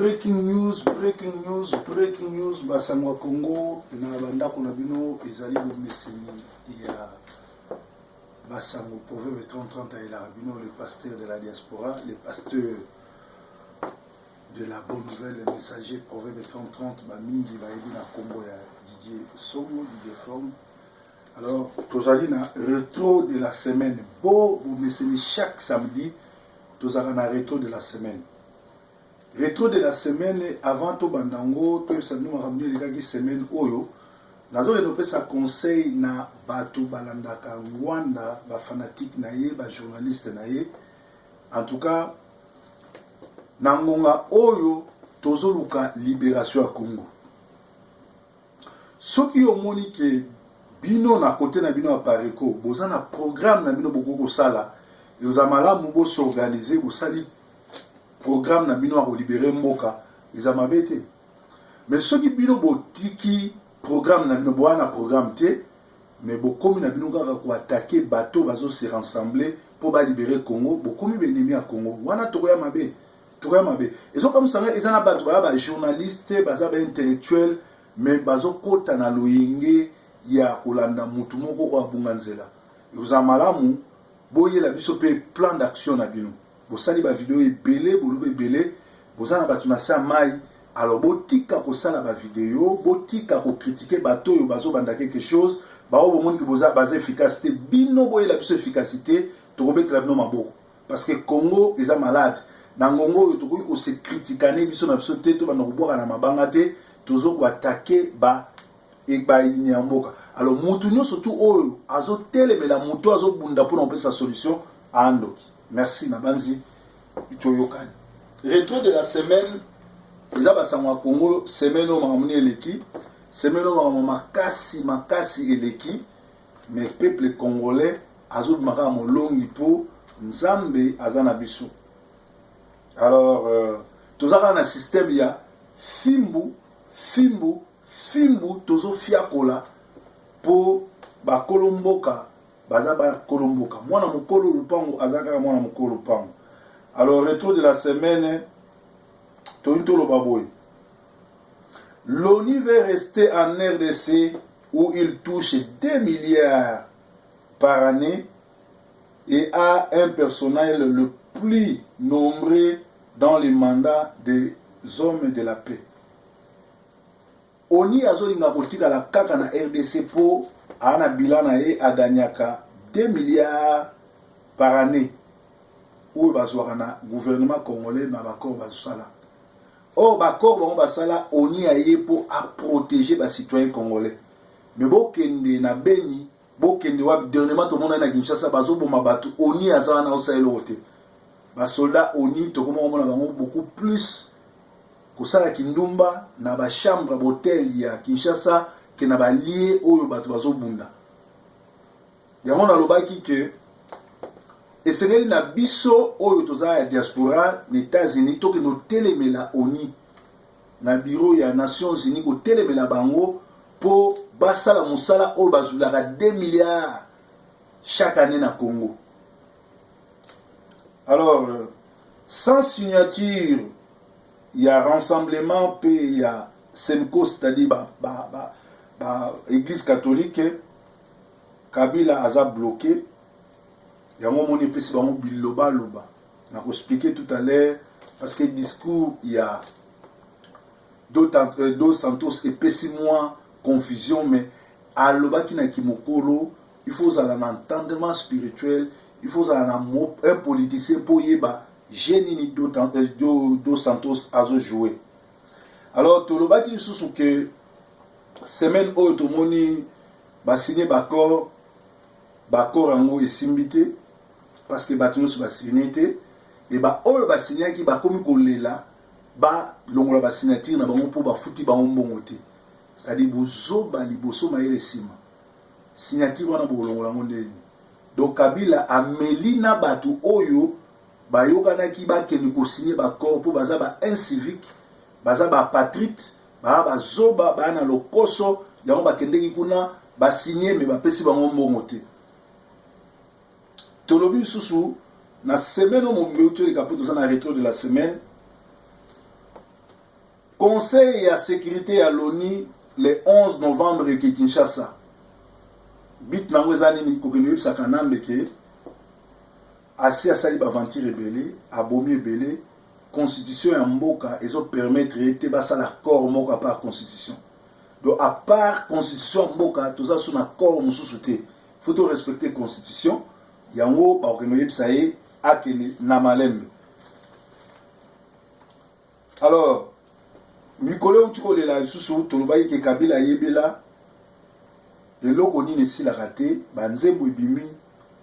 breaking news. Basango Congo na banda kuna bino ezali bo meseni ya Basango proverbe 30 à Elarbino, le pasteur de la diaspora, le pasteur de la bonne nouvelle, le messager proverbe 30 Bamingi Baebi na Congo ya Didier Somo, Didier Forme. Alors, tozali na rétro de la semaine. Vous meseni chaque samedi, tozali na rétro de la semaine. Rétro de la semaine, avant to bandango, to yebisa bino makambo nini elekaki semaine oyo, nazoki sa conseil na bato balandaka ngwanda, ba fanatique na ye, ba journaliste na ye. En tout cas, na ngonga oyo tozoluka libération ya Congo. Soki omoni ke bino na côté na bino ya Pareko, boza na programme na bino bokoko sala, et oza malamu bo s'organiser, bo sali programme na bino a libérer mboka, eza mabete. Mais soki bino botiki programme na bino boana programme te, mais bokomi na bino kaka ko attaquer bateau bazo se rassembler pour ba libérer Congo, bokomi benemi à Congo. Wana tokoya mabe. Tokoya mabe. Ezo comme ça ezana bato ba journaliste, baza ba intellectuel, mais bazo kota na loyenge ya kolanda mutu moko o abunga nzela. Eza malamu boye la biso pe plan d'action na bino. Bosali ba vidéo ebele, bolobe ebele, bozana bato na sa mai. Alors botika ko sala ba vidéo, botika ko critiquer bato yo bazo banda quelque chose, ba o bomoni ki boza base efficacité, bino boye la biso efficacité, to ko betla bino maboko. Parce que Congo eza malade. Na ngongo yo to ko se critiquer biso na biso te to bana ko boka na mabanga te, tozo ko attaquer ba et ba inyamboka. Alors mutu nyonso tout oyo azo telemela mutu azo bunda pour na sa solution à andoki. Merci Nabanzi Itoyokani. Retour de la semaine. Les Basango à Congo, semaine au Maramuni Eleki, semaine au Makasi Eleki, mais peuple congolais, Azoub Maramo Longipo, Nzambe Azanabisu. Alors, tout ça dans un système, il y a Fimbu, Tozo Fiakola, pour Bakolomboka. Bazaba Kolomboka. Moi, na mukolo lupango, azaka moi na mukolo lupango. Alors, retour de la semaine, Tointolo Baboy. L'ONU veut rester en RDC où il touche 2 milliards par année et a un personnel le plus nombreux dans les mandats des hommes de la paix. ONU a zoli ngakotika la kaka na RDC pour ana bilana e aganyaka 2 milliards par année où bazwaka na gouvernement congolais na bakor bazosala. Or bakor bango basala ONU aye pour à protéger les citoyens congolais. Mais bokende na Beni, bokende wa dernièrement tout le monde na Kinshasa bazo boma batu ONU azana na osala lote. Ba soldats ONU to koma mona bango beaucoup plus kosala kindumba na ba chambre d'hôtel ya Kinshasa ke na ba lié oyo batu bazo bunda. Yango na lobaki ke esengeli na biso oyo toza ya diaspora na États-Unis toke no telemela ONU na bureau ya Nations Unies ko telemela bango po basala musala oyo bazulaka 2 milliards chaque année na Congo. Alors sans signature il y a rassemblement puis il y a Semco, c'est-à-dire église catholique. Kabila a bloqué. Il y a un moment où biloba. On a expliqué tout à l'heure parce que le discours, il y a deux Santos et Pessimoi, confusion, mais à l'oba qui n'a kimokolo, il faut un entendement spirituel, il faut un politicien pour y avoir génie deux Santos à jouer. Alors, tout le bas qui dit que semaine où tout le monde va signer d'accord en haut et simbité parce que bâtiment va signer et bah oh va signer qui va comme kolela ba longola ba signature na bango pour ba futi ba mbongote c'est-à-dire bozo ba liboso maele sima signature wana bo longola ngondeli donc Kabila amelina batu oyo ba yokana ki ba ke ni ko signer ba corps pour baza ba incivique baza ba patrite ba zoba ba na lokoso yango ba kendeki kuna ba signer mais ba pesi ba mbongote. Tolobi Soussou, na semaine où mon métier est capable de rétro de la semaine, Conseil à sécurité à l'ONU le 11 novembre ke Kinshasa. Bit nango ezani ni kokeno sakanambe ke asi asali baventure ebele, abomi ebele, constitution ya mboka ezo permettre ete basala corps moko par constitution. Donc à part constitution mboka toza sous na corps mususu te. Faut to respecter constitution. Yango ba kokeno yebisa ye akeli na malembe. Alors mikolo utukole la susu tolobai ke Kabila yebela eloko nini esilaka te banzembo ebimi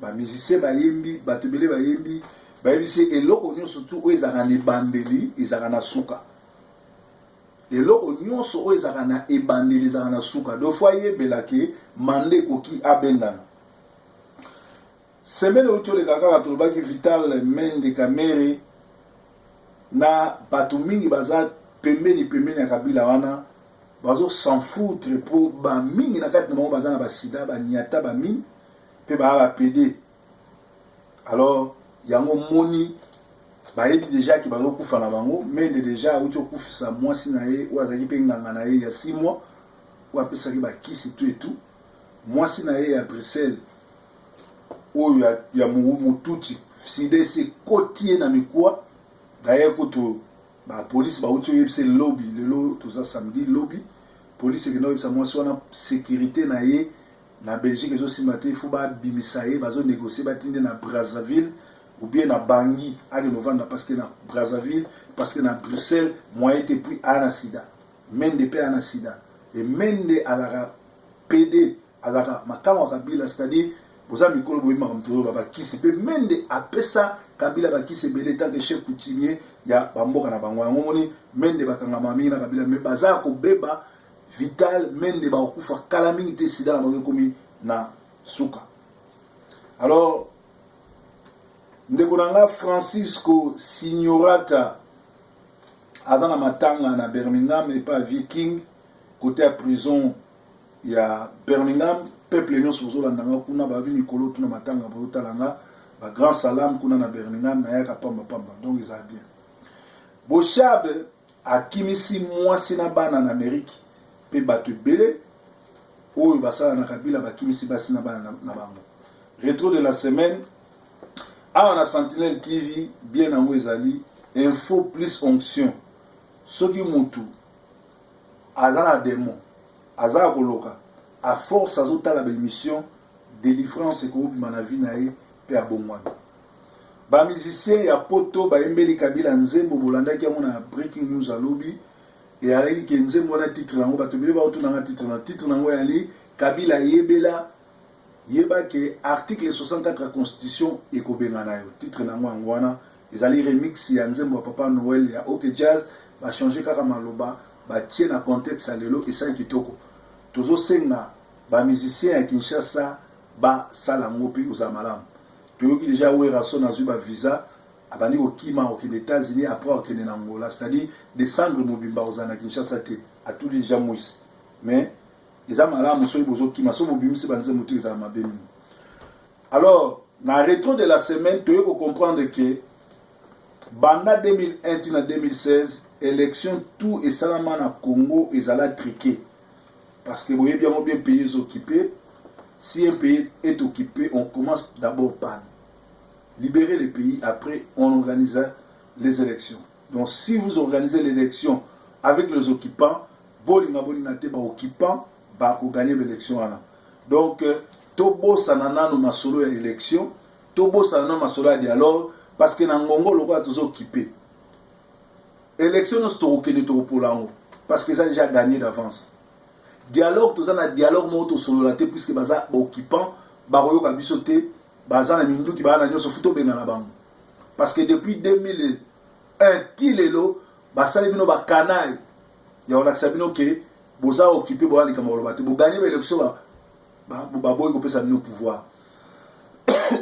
bamusicien bayembi bato ebele bayembi bayebisi eloko nyonso tu oyo ezalaka na ebandeli ezalaka na suka eloko nyonso oyo ezalaka na ebandeli ezalaka na suka do fois yebelake mande ekoki abendana semaine oyo toleka kaka tolobaki Vital Mende Kamere na bato mingi baza pembeni ya Kabila wana bazo s'en foutre po ba mingi na kati na bango baza na basida baniata ba mine pe ba PD. Alors yango moni bayebi déjà ki bazo kufa na bango Mende déjà uti okufisa mwasi na ye ou azaki pe nganga na ye ya 6 mois ou apesaki bakisi tout et tout mwasi na ye ya Bruxelles oyo ya mututi side se kotie na mikwa d'ailleurs kutu ba police ba uti yebise lobby lelo tout ça samedi lobby police ke no yebisa mwasi wana sécurité na ye na Belgique ezo simate il faut ba bimisa ye bazo négocier batinde na Brazzaville ou bien na Bangui à novembre parce que na Brazzaville parce que na Bruxelles moyen te puis ana sida Mende pe ana sida et Mende alaka PD alaka makama Kabila c'est-à-dire boza mikolo boyima mtoro baba kisi pe Mende apesa Kabila bakisi belé tant que chef coutumier ya bamboka na bango yango moni Mende bakanga mami na Kabila me baza ko beba Vital Mende ba okufa kala mingi te sida na bango komi na suka. Alors ndeko nanga Francisco Signorata azana matanga na Birmingham et pas Viking côté à prison ya Birmingham peuple nyonso bozolanda kuna babi mikolo tuna matanga botalanga ba grand salam kuna na Birmingham na yaka pamba donc ils a bien Bochabe akimisi mwasi na bana na Amérique pe batu belé oyo basala na Kabila bakimisi basi na bana na bango. Rétro de la semaine a na Sentinelle TV bien nango ezali info plus onction soki mutu azala démon azala koloka à force azotala ba émission délivrance ko bima na vie na ye pe abongwana ba musicien ya poto ba embeli Kabila nzembo bolandaki yango na breaking news alobi et alaki ke nzembo na titre nango bato bele ba otuna na titre nango yali Kabila yebela yeba ke article 64 la constitution ekobengana yo titre nango angwana ezali remix ya nzembo ya Papa Noël ya OK Jazz ba changer kaka maloba ba tie na contexte alelo esa kitoko tozo senga ba musicien ya Kinshasa ba sala ngopi uzamalamu toyoki déjà wera son azu ba visa abandi okima aux États-Unis après au Kenya Angola c'est-à-dire descendre mobimba ozana Kinshasa te à tous les gens moisi mais ezamalamu so ibozo kima so mobimisi banze moto ezama bemi. Alors na rétro de la semaine toyoko comprendre que banda 2001 tina 2016 élection tout et salama na Congo ezala triqué parce que voyez bien pays occupés. Si un pays est occupé, on commence d'abord par libérer le pays, après on organise les élections. Donc si vous organisez l'élection avec les occupants, bolinga te ba occupant ba ko gagner l'élection ana. Donc tobo sanana no masolo ya élection, tobo sanana masolo ya dialogue parce que na ngongo loko tous occupé. Élection no sto okene to polango parce que ça déjà gagné d'avance. Dialogue tout ça na dialogue moto solo la te puisque baza occupant ba koyo ka bisote baza na mindu ki ba na nyoso futo benga na bango parce que depuis 2001 tilelo basali bino ba kanai ya ona sabino ke boza occupé bo ali kamolo ba te bo gagner l'élection ba boy ko pesa no pouvoir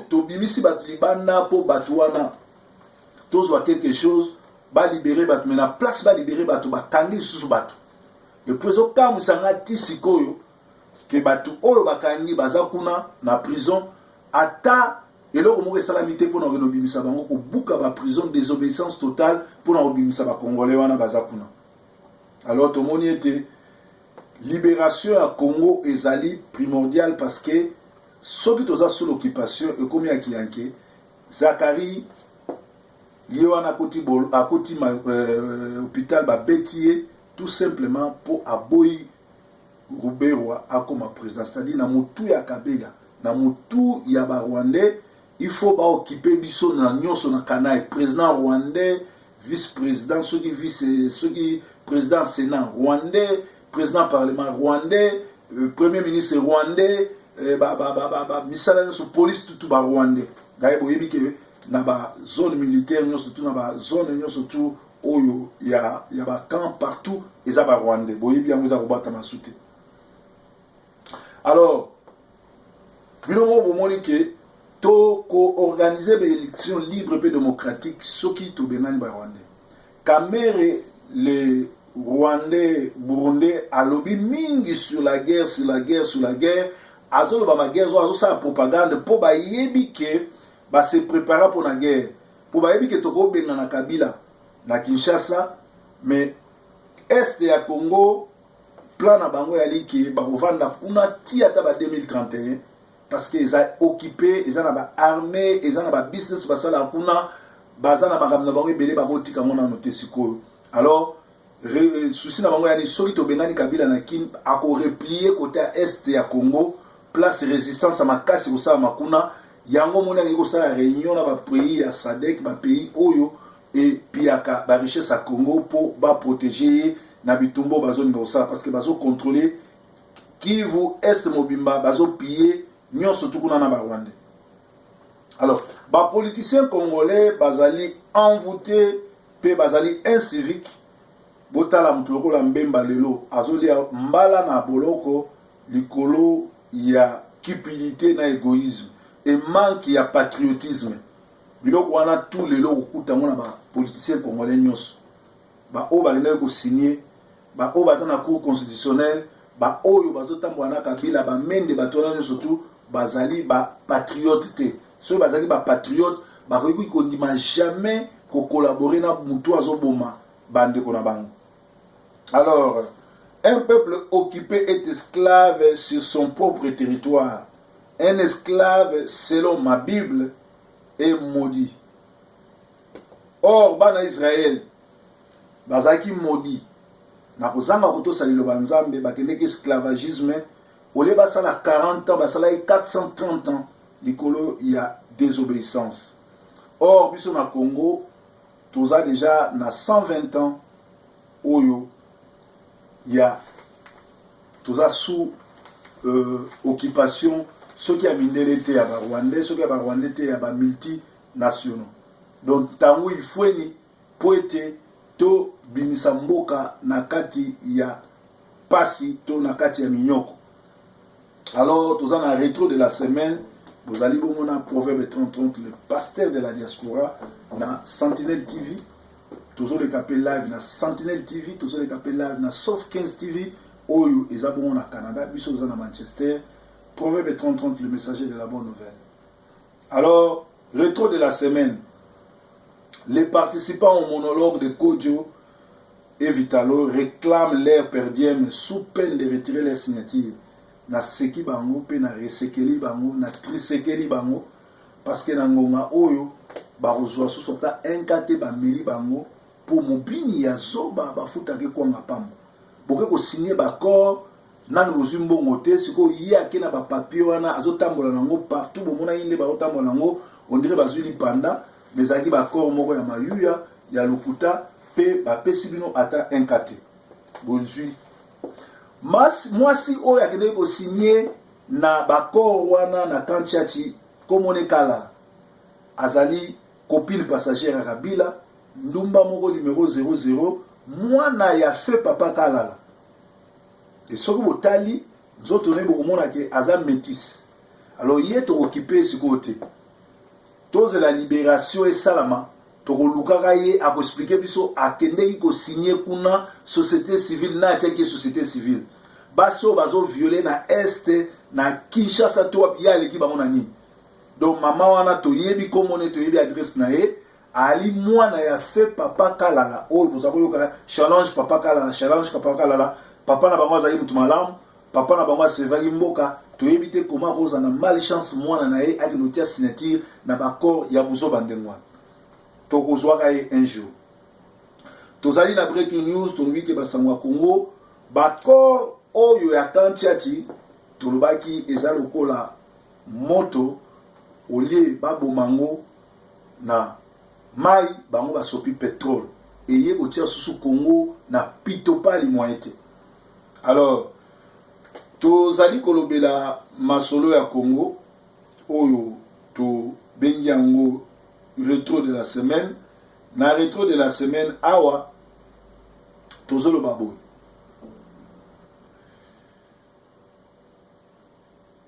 to bimisi bat libanda po batwana tozwa quelque chose ba libérer bat mais na place ba libérer bat ba kangi susu bat. Et puis quand vous savez tisikoyo que batu oyo bakangi baza kuna na prison ata eloko moko salamité pour na obimisa bango ko buka ba prison désobéissance totale pour na obimisa ba congolais wana baza kuna. Alors tout le monde était libération à Congo ezali primordial parce que ceux qui sont sous l'occupation et comme il y a Zakari Yoana Koti hôpital ba bétier tout simplement pour aboyi Ruberwa a comme président, c'est-à-dire na mutu ya Kabila na mutu ya ba Rwandais il faut ba occuper biso na nyonso na kanai président rwandais vice-président ceux qui président sénat rwandais président parlement rwandais premier ministre rwandais misala sur police tout ba rwandais d'ailleurs boyebi ke na ba zone militaire nyonso tout na ba zone nyonso tout oyo ya ba camp partout eza ba rwandais boyebi yango za kobata masute. Alors binomo bomoni ke to co-organiser des élections libres et démocratiques ce qui to benani ba rwandais Kamere les rwandais burundais a lobby mingi sur la guerre azolo ba ma guerre azo sa propagande pour ba yebi ke ba se préparer pour la guerre pour ba yebi ke to ko benga na Kabila na Kinshasa mais est ya Congo plan na bango ya liki ba kovanda kuna ti ata ba 2031 parce qu'ils ont occupé, ils ont armé, ils ont business, alors, souci na bango yani soki to benani Kabila na kin ako replier côté est ya Congo, place résistance à makasi ko sa makuna, yango mona ko sa réunion na ba pays ya SADC, ba pays oyo et piaka ba richesse à Congo pour ba protéger na bitumbo ba zone ça parce que bazo contrôler Kivu Est Mobimba bazo piller Nyon surtout qu'on en a Rwandais. Alors, les politiciens congolais, bazali envoûtés, pe bazali inciviques, botala mtuloko la mbemba lelo, azoli mbala na boloko, likolo ya cupidité na égoïsme, et manque ya patriotisme. Biloko wana tout lelo okuta mona ba politiciens congolais nyos. Ba o ba ko signer, ba o ba na cour constitutionnelle, ba oyo bazotambo na Kabila ba mende batona surtout bazali ba patriote te so bazali ba patriote ba ko kondima jamais ko collaborer na mutu azoboma bande ko na bango. Alors un peuple occupé est esclave sur son propre territoire. Un esclave selon ma Bible est maudit. Or bana Israël bazaki maudit na kozanga koto salilo banzambe bakende ke esclavagisme. Au lieu de 40 ans, ça 430 ans, il y a désobéissance. Or, biso na Congo, tout ça déjà na 120 ans, il y a tout ça sous occupation, ceux qui ont mis l'été à Rwandais, ceux qui ont Rwandais à multinationaux. Donc, tango il faut ni poete to bimisamboka nakati ya pasi to nakati ya minyoko. Alors, tous en un rétro de la semaine, vous allez voir mon proverbe 30-30, le pasteur de la diaspora, dans Sentinelle TV, toujours les capés live dans Sentinelle TV, toujours les capés live dans Sauf 15 TV, où ils ont au Canada, puis ils sont à Manchester, proverbe 30-30, le messager de la bonne nouvelle. Alors, rétro de la semaine, les participants au monologue de Kodjo et Vitalo réclament l'air perdième sous peine de retirer leur signature. Na seki bango pe na resekeli bango na trisekeli bango parce que na ngonga oyo ba kozwa sosota enkate ba meli bango pour mobini ya zoba ba futake kwanga pamba boke ko signer ba corps nanu kozimbo ngote siko yake na ba papier wana azotambola nango partout bomona yinde ba otambola nango on dirait bazuli panda mais aki ba corps moko ya mayuya ya lokuta pe ba pesibino ata enkate bonjour. Moi si oyo akende ko signer na bakor wana na kanchachi komone kala azali copine passagère à Kabila ndumba moko numéro 00 mwana ya fait papa kalala et soko botali nzoto ne bokomona ke aza métis alors il est occupé ce côté tous la libération et salama tokoluka ye a expliquer biso akende ko signer kuna société civile na tcheke société civile baso bazo violer na est na Kinshasa to ya leki bango na ni donc maman wana to yebi komone to yebi adresse na ye ali mwana ya fait papa kalala oyo bozako yoka challenge papa kalala papa na bango azali mutu malamu papa na bango asevaki mboka toyebi te koma koza na malchance mwana na ye akinotia signature na bakor ya buzoba ndenge wana tokozwaka ye un jour tozali na breaking news tolobi ke basango ya Congo bakor oyo ya kantiati tolobaki eza lokola moto olie babomango na mai bango basopi pétrole eye kotia susu Congo na pitopali moyen te. Alors tozali kolobela masolo ya Congo oyo to bengi yango rétro de la semaine. Na rétro de la semaine awa tozoloba boy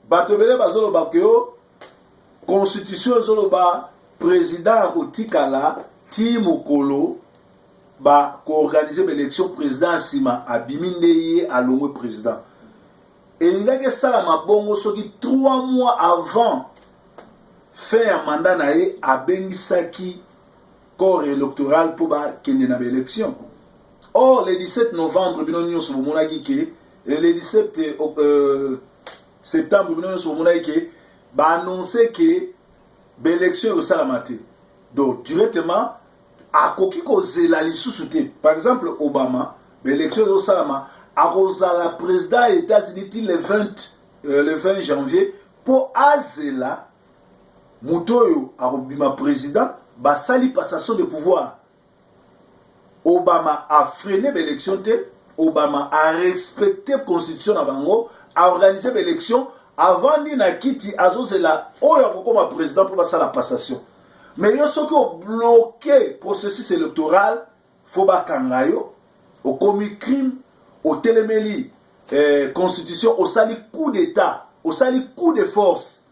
bato bele bazoloba kyo constitution zoloba président akotikala ti mokolo ba ko-organiser l'élection président sima abimi ndeye alongwe président elingaki salama bongo soki 3 mois avant fin ya mandat na ye abengisaki corps électoral pour ba kende na élection. Or le 17 novembre bino nyonso bomonaki ke le 17 septembre bino nyonso bomonaki ke ba annoncer que l'élection au salamate. Donc directement akoki kozela lisusu te. Par exemple Obama l'élection au salama akozala président des États-Unis le 20 janvier pour azela mutoyo akobima président basali passation de pouvoir. Obama a freiné l'élection, Obama a respecté la constitution na bango, a organisé l'élection avant de nakiti azozela oya comme président pour passer la passation. Mais yo ceux qui ont bloqué le processus électoral, faut ba kangayo, au commis crime, au téléméli constitution, au sali coup d'état, au sali coup de force.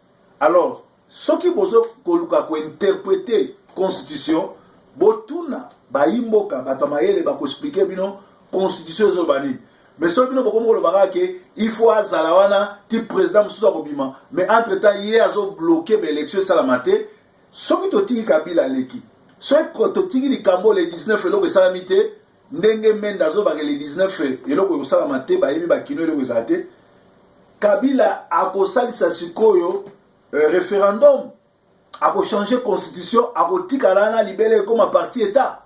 Alors, ceux qui besoin ko interpréter constitution botuna baimboka batamayele bako expliquer bino constitution ezobani mais so bino boko ngolo bakake il faut azala wana ti président mususu akobima mais entre temps hier azo bloquer l'élection salamate soki totiki Kabila leki soki totiki likambo le 19 eloko esalamite ndenge menda azo bake le 19 eloko esalamate bayemi bakino eloko ezate Kabila akosalisa sikoyo référendum ako changer constitution ako tikala na libele comme parti état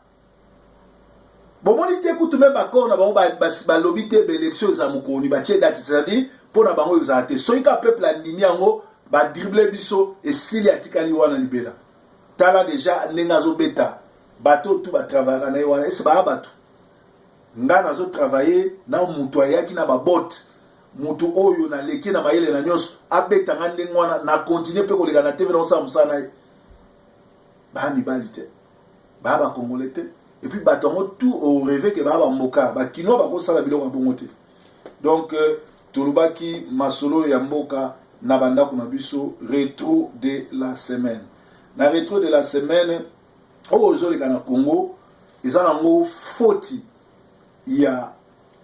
bomoni te kutu même bakor na bango ba lobby te élection za mukoni ba tie date c'est-à-dire pour na bango ezate soika peuple andimi yango ba dribbler biso et s'il atikali wana libela tala déjà nenga zo beta bato tout ba travailler na wana ese ba bato ngana zo travailler na mutu ayaki na ba bot mutu oyo na leki na mayele na nyonso abeta ngande ngwana na continuer pe koleka na TV na osa musana ye ba mibali te ba ba congolais te et puis batongo tout au rêve que ba ba mboka ba kino ba ko sala biloko bongo te. Donc tolubaki masolo ya mboka na banda kuna biso rétro de la semaine. Na rétro de la semaine ozo le kana Congo ezana ngo foti ya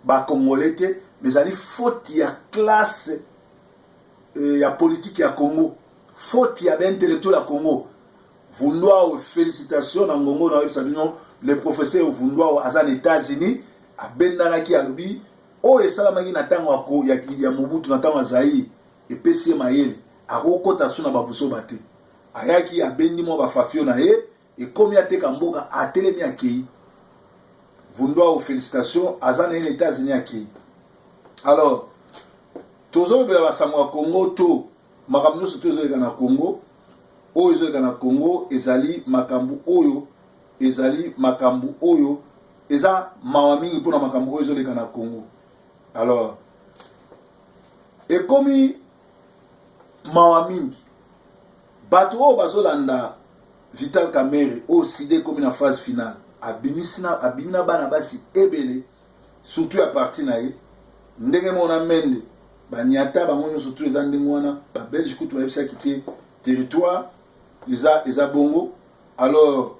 ba congolais te mais ali faute ya classe ya politique ya Congo, faute ya intellectuel ya Congo. Vundwa félicitations na ngongo na websabino le professeur Vundwa azan États-Unis abendanaki alobi o esalamaki na tango ako ya Mobutu na tango Zaïre et PC mayele akokota suna babuso bate ayaki abendi mo ba fafio na ye et comme ya teka mboka atelemi akei Vundwa félicitations azan na États-Unis akei. Alors, tozo bela basango ya Congo to makambo nyonso tozo leka na Congo oyo ezoleka na Congo ezali makambo oyo eza mawa mingi mpona makambo oyo ezoleka na Congo. Alors ekomi mawa mingi bato oyo bazolanda Vital Kamerhe oyo side ekomi na phase finale abimi na bana basi ebele surtout ya parti na ye ndenge mona mende banyata bango nyonso tout eza ndenge wana ba belge kutu bayebisaki te territoire eza bongo. Alors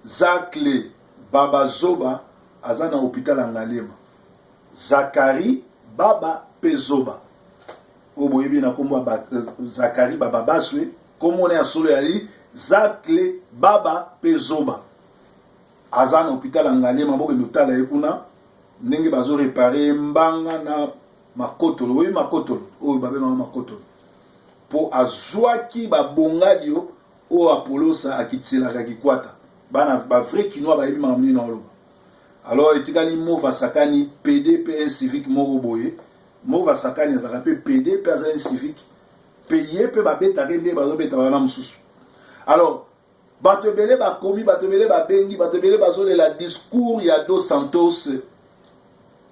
Zakle Baba Zoba aza na hôpital ya Ngalema, Zakari Baba Pezoba oyo boyebi na kombo Zakari Baba Baswe komona ya solo yali Zakle Baba Pezoba. Azan hôpital angalier maboke notala ekuna ndenge bazo réparer mbanga na makotolo oui makotolo o babe na makotolo po azwaki ba bongadio o Apollo sa akitsela kakikwata bana ba vrai kinois ba yebi mamni na lo. Alors etikali mova sakani PDP civique moko boye mova sakani azaka pe PDP azan civique payer pe ba beta kende bazo beta bana mususu. Alors batebele ba komi batebele ba bengi batebele bazo de la discours ya Dos Santos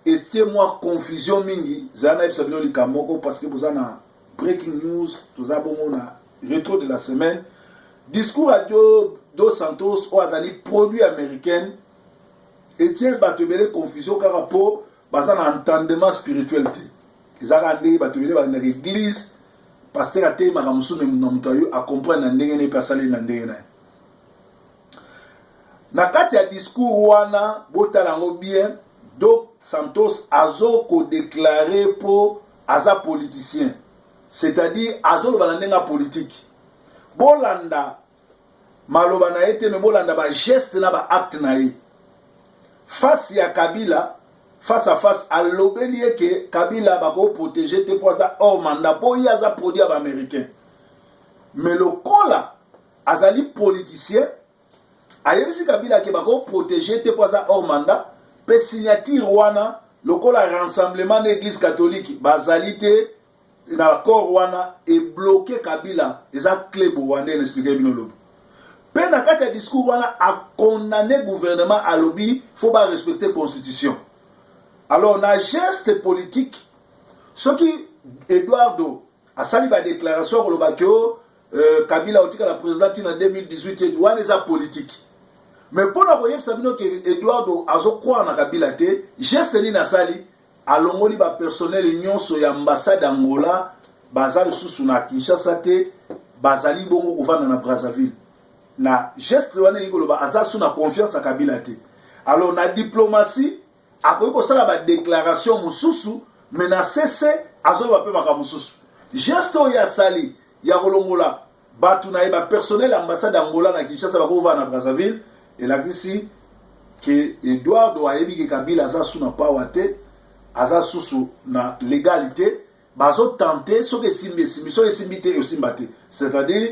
et moi confusion mingi zana ebisabino likamoko parce que vous avez breaking news tous abongo na rétro de la semaine discours à Dos Santos ou azali produit américain et tiens batebele confusion car rapport bazana entendement spiritualité ezaka ndenge batebele ba na église pasteur ate makamusu na mutayo a comprendre na ndenge ne pasale na ndenge na na kati ya discours wana botalango bien Dos Santos azo ko déclarer pour aza politicien c'est-à-dire azo loba na ndenga politique bolanda maloba na ete me bolanda ba geste na ba acte na ye face ya Kabila face à face à l'obélier que Kabila va protéger tes poisons hors mandat pour y avoir produit américain. Mais le cola, azali politicien, ayebi si Kabila qui va protéger tes poisons hors mandat, pe signature wana, le cola rassemblement d'église catholique, bazalité, l'accord wana est bloqué Kabila, et ça clé pour wana expliquer bien le. Pe na kati ya discours wana a condamné gouvernement à lobby, faut pas respecter la constitution. Alors, on a un geste politique. Ce qui, Eduardo, a sali la déclaration pour le Bakio, Kabila a la présidente en 2018, il y a des politique. Mais pour la voyer, ça veut dire que Eduardo a quoi dans Kabila, geste ni na sali, à l'ongoli ba personnel union sur l'ambassade d'Angola, bazali sous na Kinshasa, bazali bongo gouverne na Brazzaville. Na geste wana ngolo ba aza sous na confiance à Kabila. Alors, na diplomatie, après que ça la déclaration mususu menacé azoba pe maka mususu gesto ya sali ya kolongola batu na eba personnel ambassade d'Angola na Kinshasa ba ko va na Brazzaville et la ici que Eduardo ayebi ke Kabila za suna pawate aza susu na légalité bazo tenter so ke simbe so ke simbité aussi mbate c'est-à-dire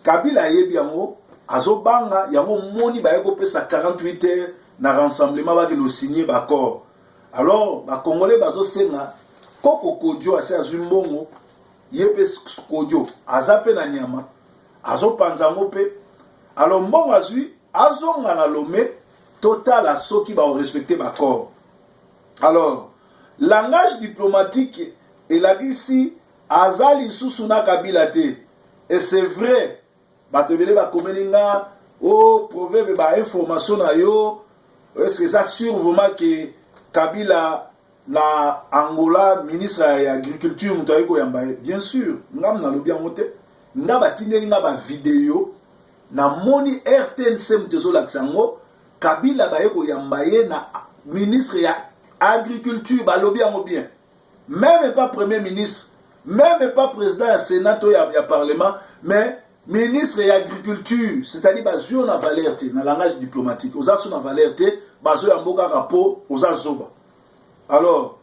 Kabila ayebi yango azo banga yango moni ba yeko pesa 48 heures na rassemblement ba le signer d'accord. Alors ba congolais bazo senga koko kodio ase azumbongo yepe kodio azape na nyama azo panzango pe. Alors mbongo azui azonga na lomé total a soki ba respecter d'accord. Alors langage diplomatique et la ici azali susuna Kabila te et c'est vrai ba tebele ba komelinga o proverbe ba information na yo. Est-ce que ça sûr vraiment que Kabila na Angola ministre de l'agriculture mutaiko yambaye? Bien sûr, ngam na lobi amote ngaba tineli ngaba vidéo na moni RTNC mtezo laksango Kabila bayeko yambaye na ministre ya agriculture ba lobi amo bien. Même pas premier ministre, même pas président du Sénat ou ya parlement, mais ministre de l'agriculture, c'est-à-dire bazo na valeur te na langage diplomatique, oza so na valeur te, bazo ya mboka rapport oza zoba. Alors,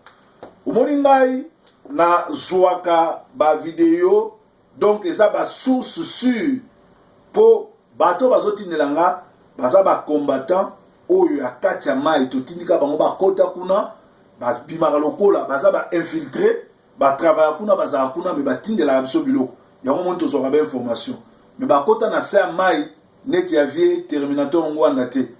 omoni ngai na zwaka ba vidéo, donc eza ba source sûre po bato bazo tinelanga, baza ba combattant oyo ya kati ya mai to tindika bango ba kota kuna, ba bimaka lokola, baza ba infiltré, ba travailler kuna baza kuna me ba tindela biso biloko. Yango monto zora ba information. Mais ba kota na sa mai net ya vie terminator ngwanda te.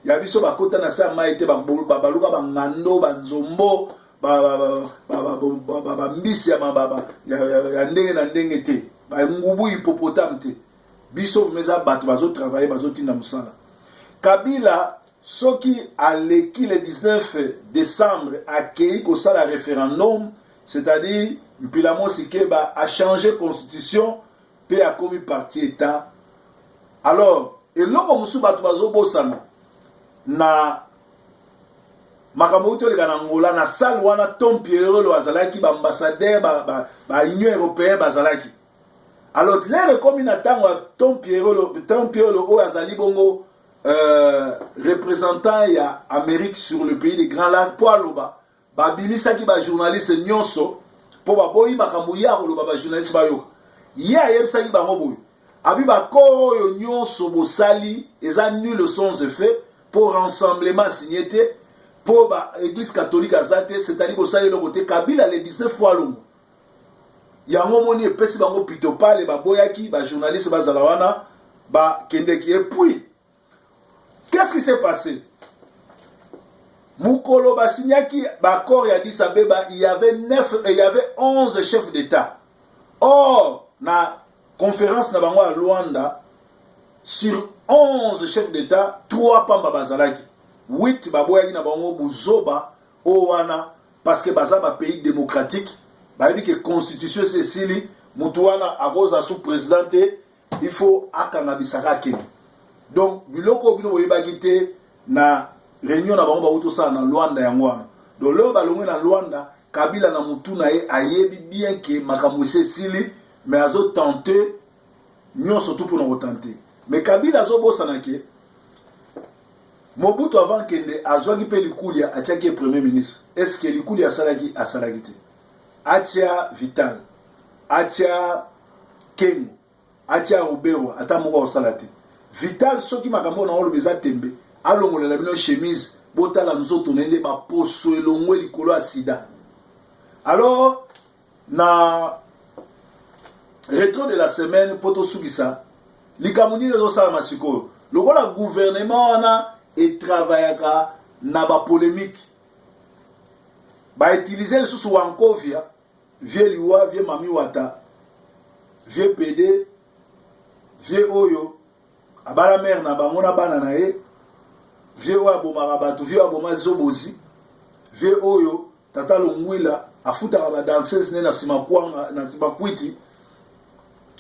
Ya biso ba kota na sa mai te ba baluka ba ngando ba nzombo ba mbisi ya ndenge na ndenge te. Ba ngubu hippopotame te. Biso meza bato bazo travailler bazo tinda musala. Kabila soki aleki le 19 décembre accueilli ko sala référendum, c'est-à-dire Mpilamo Sikeba a changé constitution pe a commis parti état. Alors, et loko musu bato bazo bosana na makambo to le Angola na salle wana Tom Pierre lo azalaki ba ambassadeur ba Union européenne bazalaki. alors l'air comme une attend Tom Pierrot o azali bongo représentant ya Amérique sur le pays des Grands Lacs po aloba ba bilisa ki ba journaliste nyonso po ba boyi makambo ya oloba ba journaliste ba yo ya yebisa ki ba ngoboy abi ba ko yo nyonso bosali eza nul sens de fait pour rassemblement signété pour ba église catholique azate c'est-à-dire bosali le côté Kabila les 19 fois longo yango moni epesi bango plutôt pale ba boyaki ba journaliste ba zalawana ba kendeki. Et puis qu'est-ce qui s'est passé? Mukolo Basinyaki, Bakor et Addis Abeba, il y avait 11 chefs d'État. Or, na conférence na bango à Luanda, sur 11 chefs d'État, 3 pamba bazalaki. 8 baboyaki na bango buzoba owana parce que bazaba pays démocratique, ba dit que constitution c'est sili, mutuana aboza sous présidenté, il faut akanga bisaka keni. Donc biloko bino boyebaki te na réunion na bango bauto ça na Luanda yango wana. Donc le balongwe na Luanda Kabila na mutu na ye ayebi bien que makambo sili mais azo tenter nyonso tout pour nous tenter. Mais Kabila azo bosana ke Mobutu avant kende azwaki pe likulia atiaki premier ministre. Est-ce que likulia asalaki te? Atia Vital, atia Ken, atia Robero ata moko osalate. Vital soki makambo na olo beza tembe alongola la bino chemise botala nzoto nende ba poso elongwe likolo asida. Alors na rétro de la semaine poto sukisa likamuni lezo sala masiko lokola gouvernement wana et travaillaka na ba polémique ba utiliser le sous wankovia vieux liwa vieux mami wata vieux PD vieux oyo abala mère na bango na bana na ye vieux wa bomaka bato vieux aboma zobozi vieux oyo tata longwila afutaka ba danseuse ne na sima kwanga na sima kwiti.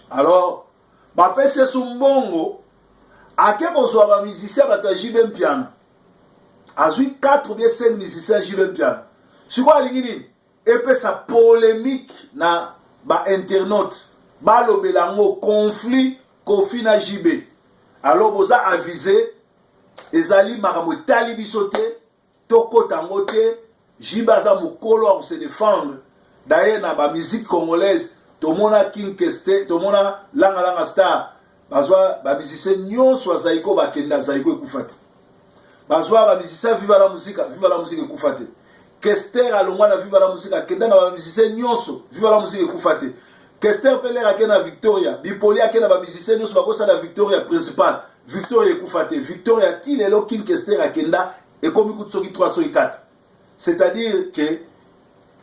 Alors ba pese sumbongo ake kozwa ba musicien bato jibe mpiana azui 4 ou bien 5 musiciens jibe mpiana siko alingi nini epesa polémique na ba internaute balobelango conflit kofi na jibe. Alors boza avisé ezali makambo tali bisote toko tangote jibaza mukolo a se défendre. D'ailleurs na ba musique congolaise tomona King Keste tomona langa star bazwa ba musicien nyonso azaiko bakenda zaiko ekufate bazwa ba musicien viva la musique ekufate Kester alongwa na viva la musique akenda na ba musicien nyonso viva la musique ekufate. Kester Peler akena Victoria, Bipoli akena ba musicien nyonso bakosa la Victoria principale. Victoria ekufate, Victoria tilelo King Kester akenda ekomi kutsoki 3 soki 4. C'est-à-dire que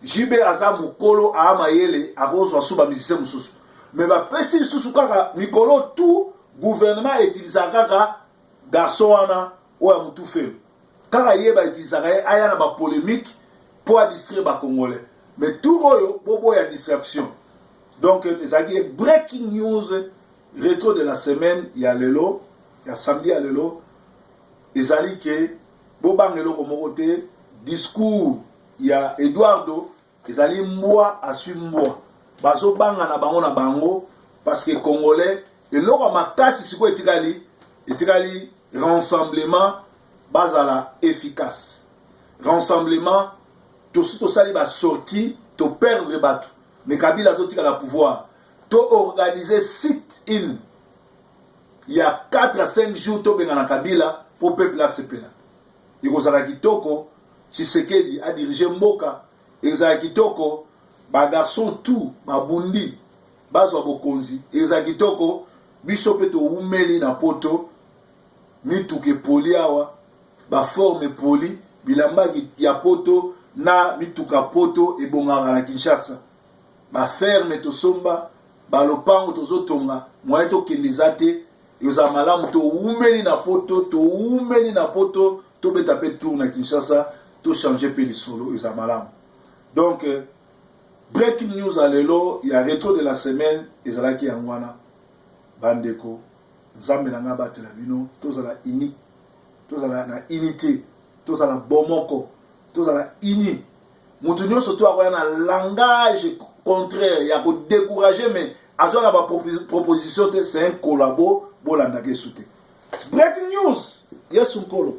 JB aza mukolo amayele akozwa suba musicien mususu. Mais ba pesi susu kaka mikolo tout gouvernement utilisa kaka garçon wana oya mutu felu. Kaka yeba utilisa kaka aya na ba polémique pour distraire ba congolais. Mais tout oyo bobo ya distraction. Donc, c'est breaking news, rétro de la semaine, il y a lelo, il y a samedi à lelo, ils allaient que, Boban lelo comme côté, discours, il y a Eduardo, ils allaient moi à suivre moi. Bazo banga na bango, parce que Congolais, et l'or ma tasse, c'est quoi etikali, rassemblement, bazala efficace. Rassemblement, tout ça, il va sortir, tout perdre le bateau. Mais Kabila a la pouvoir. To organiser sit-in. Il y a 4 à 5 jours to benga na Kabila pour peuple la sepela. Ikozala kitoko Tshisekedi a dirigé Mboka. Ikozala kitoko ba garçon tout ba bundi bazwa bokonzi. Ikozala kitoko biso peto umeli na poto mituke poli awa ba forme poli bilamba ya poto na mituka poto ebongaka na Kinshasa. Ba ferme to somba ba lopango to zotonga moye to kendezate yoza malamu to umeli na poto to beta pe tour na Kinshasa to changer pe solo yoza malamu. Donc breaking news à lelo, il y a rétro de la semaine ezalaki yangwana bandeko nzambe na ngaba te la bino tozala unique tozala na unité tozala bomoko tozala uni mutu nyonso to akoya na langage contraire, il y a pour décourager, mais azwa na ba proposition te c'est un collabo bolandaka esu te. Breaking news, Yesu Nkolo.